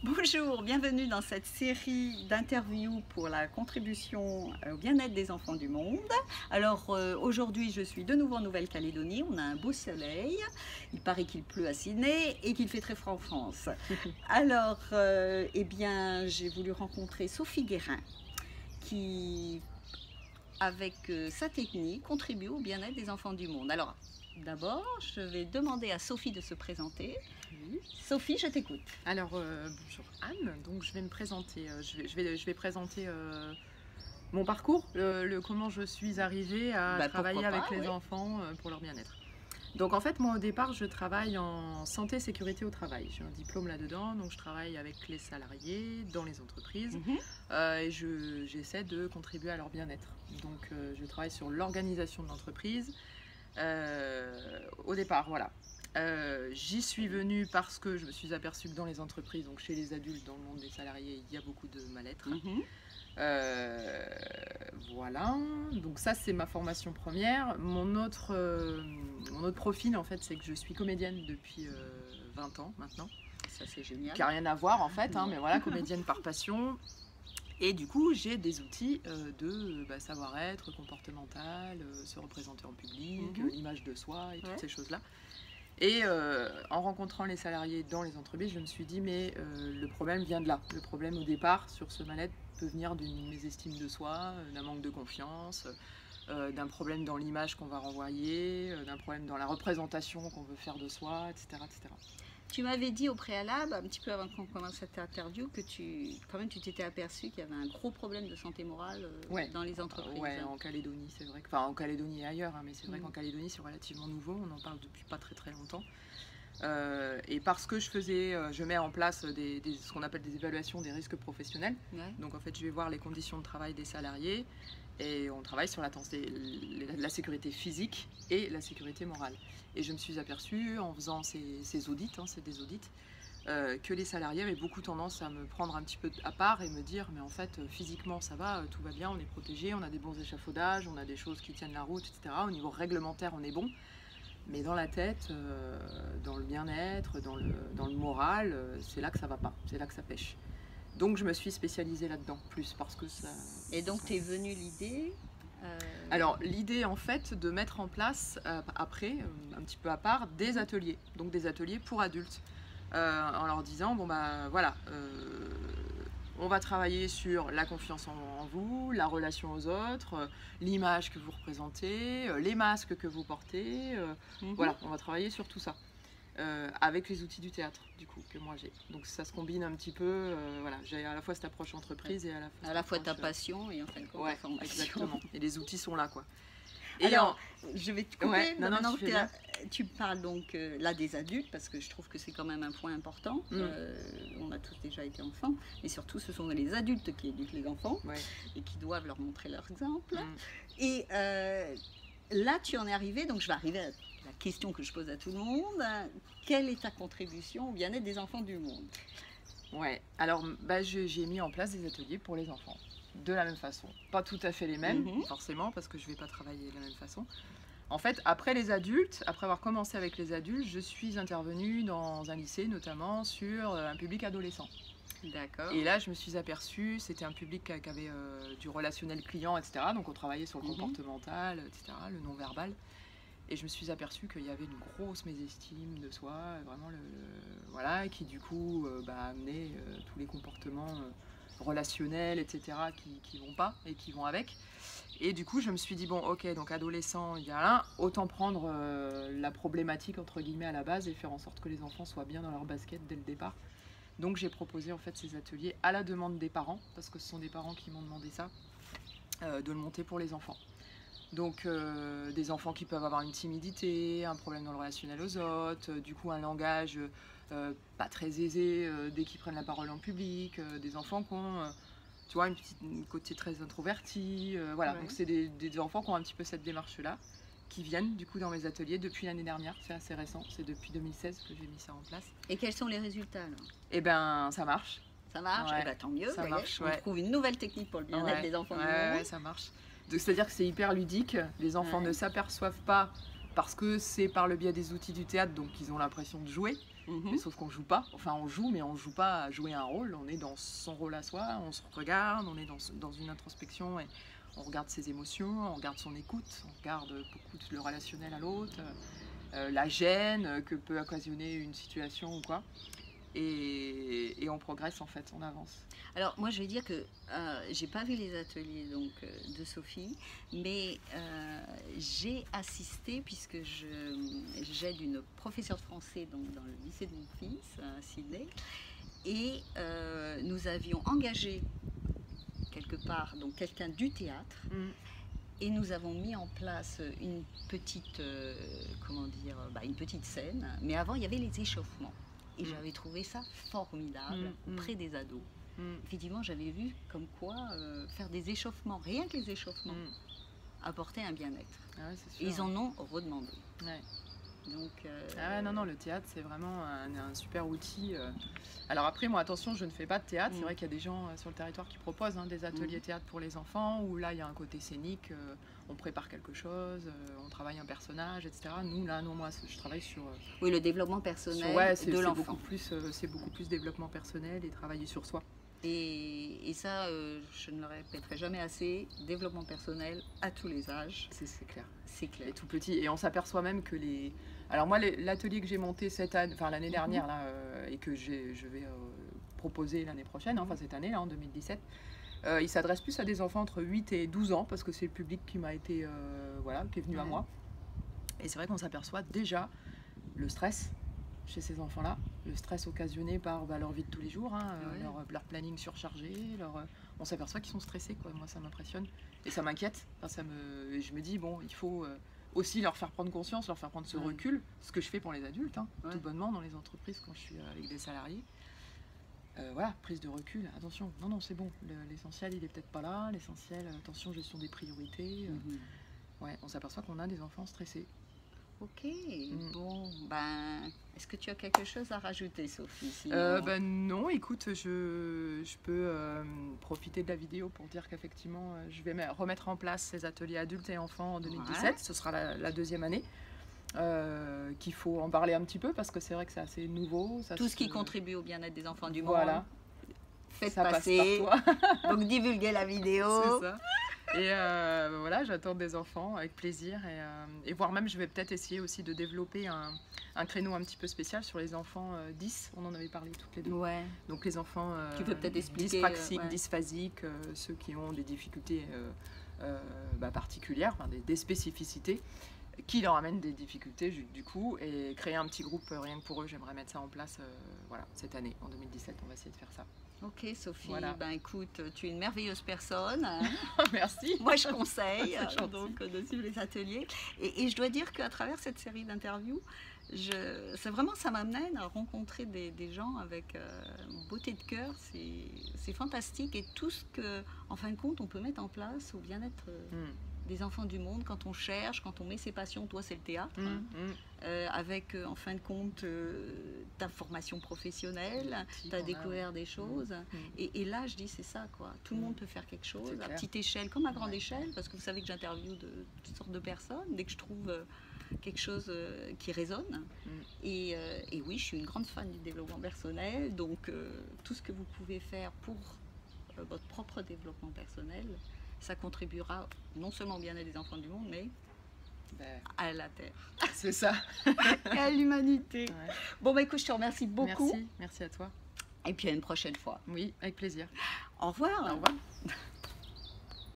Bonjour, bienvenue dans cette série d'interviews pour la contribution au bien-être des enfants du monde. Alors aujourd'hui je suis de nouveau en Nouvelle-Calédonie, on a un beau soleil, il paraît qu'il pleut à Sydney et qu'il fait très froid en France. Alors eh bien j'ai voulu rencontrer Sophie Guérin qui avec sa technique contribue au bien-être des enfants du monde. Alors d'abord je vais demander à Sophie de se présenter. Oui. Sophie, je t'écoute. Alors bonjour Anne, donc je vais me présenter, je vais présenter mon parcours, comment je suis arrivée à travailler avec les enfants pour leur bien-être. Donc en fait moi au départ je travaille en santé et sécurité au travail, j'ai un diplôme là-dedans, donc je travaille avec les salariés dans les entreprises et j'essaie de contribuer à leur bien-être. Donc je travaille sur l'organisation de l'entreprise au départ, voilà. J'y suis venue parce que je me suis aperçue que dans les entreprises, donc chez les adultes, dans le monde des salariés, il y a beaucoup de mal-être. Voilà, donc ça c'est ma formation première. Mon autre profil en fait, c'est que je suis comédienne depuis 20 ans maintenant. Ça c'est génial. Qui n'a rien à voir en fait, hein, mais voilà, comédienne par passion. Et du coup, j'ai des outils de savoir-être comportemental, se représenter en public, l'image de soi et toutes ces choses-là. Et en rencontrant les salariés dans les entreprises, je me suis dit, mais le problème vient de là. Le problème au départ, sur ce mal-être, peut venir d'une mésestime de soi, d'un manque de confiance, d'un problème dans l'image qu'on va renvoyer, d'un problème dans la représentation qu'on veut faire de soi, etc., etc. Tu m'avais dit au préalable, un petit peu avant qu'on commence cette interview, que tu t'étais aperçu qu'il y avait un gros problème de santé morale dans les entreprises. Oui, en Calédonie, c'est vrai. Enfin, en Calédonie et ailleurs, hein, mais c'est vrai qu'en Calédonie, c'est relativement nouveau. On en parle depuis pas très longtemps. Et parce que je mets en place ce qu'on appelle des évaluations des risques professionnels. Donc en fait, je vais voir les conditions de travail des salariés et on travaille sur la sécurité physique et la sécurité morale. Et je me suis aperçue en faisant ces audits, hein, c'est des audits, que les salariés avaient beaucoup tendance à me prendre un petit peu à part et me dire mais en fait physiquement ça va, tout va bien, on est protégé, on a des bons échafaudages, on a des choses qui tiennent la route, etc. Au niveau réglementaire on est bon. Mais dans la tête, dans le bien-être, dans le moral, c'est là que ça va pas, c'est là que ça pêche. Donc je me suis spécialisée là-dedans, plus parce que ça... Et donc t'es venue l'idée Alors l'idée en fait de mettre en place, après, un petit peu à part, des ateliers. Donc des ateliers pour adultes. En leur disant, bon bah voilà... on va travailler sur la confiance en vous, la relation aux autres, l'image que vous représentez, les masques que vous portez. Voilà, on va travailler sur tout ça. Avec les outils du théâtre, du coup, que moi j'ai. Donc ça se combine un petit peu. Voilà, j'ai à la fois cette approche entreprise et à la fois ta passion et en fin de compte ta formation. Exactement. Et les outils sont là, quoi. Et alors, je vais te couper. Maintenant que tu parles donc là des adultes, parce que je trouve que c'est quand même un point important. On a tous déjà été enfants, mais surtout ce sont les adultes qui éduquent les enfants et qui doivent leur montrer leur exemple. Et là, tu en es arrivé, donc je vais arriver à la question que je pose à tout le monde. Quelle est ta contribution au bien-être des enfants du monde? Ouais, alors j'ai mis en place des ateliers pour les enfants. De la même façon. Pas tout à fait les mêmes, forcément, parce que je ne vais pas travailler de la même façon. En fait, après avoir commencé avec les adultes, je suis intervenue dans un lycée, notamment sur un public adolescent. D'accord. Et là, je me suis aperçue, c'était un public qui avait du relationnel client, etc. Donc on travaillait sur le comportemental, etc., le non-verbal. Et je me suis aperçue qu'il y avait une grosse mésestime de soi, vraiment, voilà, qui du coup amenait tous les comportements... relationnels, etc., qui vont pas et qui vont avec. Et du coup, je me suis dit, bon, ok, donc adolescent, il y a là, autant prendre la problématique, entre guillemets, à la base et faire en sorte que les enfants soient bien dans leur basket dès le départ. Donc, j'ai proposé, en fait, ces ateliers à la demande des parents, parce que ce sont des parents qui m'ont demandé ça, de le monter pour les enfants. Donc, des enfants qui peuvent avoir une timidité, un problème dans le relationnel aux autres, du coup, un langage... pas très aisés dès qu'ils prennent la parole en public, des enfants qui ont tu vois, une côté très introverti, voilà. Donc c'est des enfants qui ont un petit peu cette démarche-là, qui viennent du coup dans mes ateliers depuis l'année dernière, c'est assez récent, c'est depuis 2016 que j'ai mis ça en place. Et quels sont les résultats alors? Eh ben ça marche. Ça marche, Ouais. Tant mieux, ça marche, on trouve une nouvelle technique pour le bien-être des enfants du monde. Ouais, ça marche. C'est-à-dire que c'est hyper ludique, les enfants ne s'aperçoivent pas parce que c'est par le biais des outils du théâtre, donc ils ont l'impression de jouer. Mais sauf qu'on joue pas, enfin on joue, mais on joue pas à jouer un rôle, on est dans son rôle à soi, on se regarde, on est dans une introspection et on regarde ses émotions, on regarde son écoute, on regarde beaucoup le relationnel à l'autre, la gêne que peut occasionner une situation ou quoi. Et on progresse en fait, on avance. Alors moi je vais dire que j'ai pas vu les ateliers donc, de Sophie, mais j'ai assisté puisque j'aide une professeure de français donc, dans le lycée de mon fils à Sydney, et nous avions engagé quelque part donc quelqu'un du théâtre. Et nous avons mis en place une petite, une petite scène, mais avant il y avait les échauffements. Et j'avais trouvé ça formidable auprès des ados. Effectivement, j'avais vu comme quoi faire des échauffements, rien que les échauffements, apportaient un bien-être. Ah ouais, et ils en ont redemandé. Ouais. Donc, non, le théâtre, c'est vraiment un super outil. Alors après, moi, attention, je ne fais pas de théâtre. C'est vrai qu'il y a des gens sur le territoire qui proposent des ateliers théâtre pour les enfants, où là, il y a un côté scénique, on prépare quelque chose, on travaille un personnage, etc. Nous, là, non, moi, je travaille sur... oui, le développement personnel de l'enfant. C'est beaucoup plus développement personnel et travailler sur soi. Et ça, je ne le répéterai jamais assez, développement personnel à tous les âges. C'est clair. C'est clair. Et tout petit. Et on s'aperçoit même que les... Alors moi, l'atelier que j'ai monté l'année dernière, là, et que je vais proposer l'année prochaine, enfin cette année, là, en 2017, il s'adresse plus à des enfants entre 8 et 12 ans, parce que c'est le public qui m'a été, qui est venu à moi. Et c'est vrai qu'on s'aperçoit déjà le stress chez ces enfants-là, le stress occasionné par leur vie de tous les jours, leur planning surchargé, on s'aperçoit qu'ils sont stressés, quoi. Moi ça m'impressionne et ça m'inquiète. Enfin, je me dis, bon, il faut aussi leur faire prendre conscience, leur faire prendre ce recul, ce que je fais pour les adultes, tout bonnement dans les entreprises quand je suis avec des salariés. Voilà, prise de recul, attention, non, c'est bon, l'essentiel il est peut-être pas là, l'essentiel, attention, gestion des priorités. Ouais, on s'aperçoit qu'on a des enfants stressés. Ok, bon, est-ce que tu as quelque chose à rajouter, Sophie? Non, écoute, je peux profiter de la vidéo pour dire qu'effectivement, je vais remettre en place ces ateliers adultes et enfants en 2017, ce sera la deuxième année, qu'il faut en parler un petit peu parce que c'est vrai que c'est assez nouveau. Tout ce qui contribue au bien-être des enfants du monde, voilà. Faites passer, donc divulguez la vidéo. C'est ça. Et voilà, j'attends des enfants avec plaisir et voire même je vais peut-être essayer aussi de développer un créneau un petit peu spécial sur les enfants 10, on en avait parlé toutes les deux. Ouais. Donc les enfants tu peux peut-être expliquer, dyspraxiques, dysphasiques, ceux qui ont des difficultés particulières, des spécificités qui leur amènent des difficultés du coup, et créer un petit groupe rien que pour eux, j'aimerais mettre ça en place cette année, en 2017, on va essayer de faire ça. Ok Sophie, voilà. Écoute, tu es une merveilleuse personne. Merci. Moi je conseille donc de suivre les ateliers. Et je dois dire qu'à travers cette série d'interviews, ça m'amène à rencontrer des gens avec beauté de cœur. C'est fantastique et tout ce que, en fin de compte, on peut mettre en place au bien-être des enfants du monde quand on cherche, quand on met ses passions. Toi c'est le théâtre. Avec en fin de compte ta formation professionnelle, tu as découvert des choses et là je dis c'est ça quoi, tout le monde peut faire quelque chose à petite échelle comme à grande échelle, parce que vous savez que j'interviewe de toutes sortes de personnes dès que je trouve quelque chose qui résonne et oui, je suis une grande fan du développement personnel, donc tout ce que vous pouvez faire pour votre propre développement personnel, ça contribuera non seulement au bien-être des enfants du monde, mais à la Terre. C'est ça. Et à l'humanité. Ouais. Bon, écoute, je te remercie beaucoup. Merci à toi. Et puis à une prochaine fois. Oui, avec plaisir. Au revoir. Au revoir.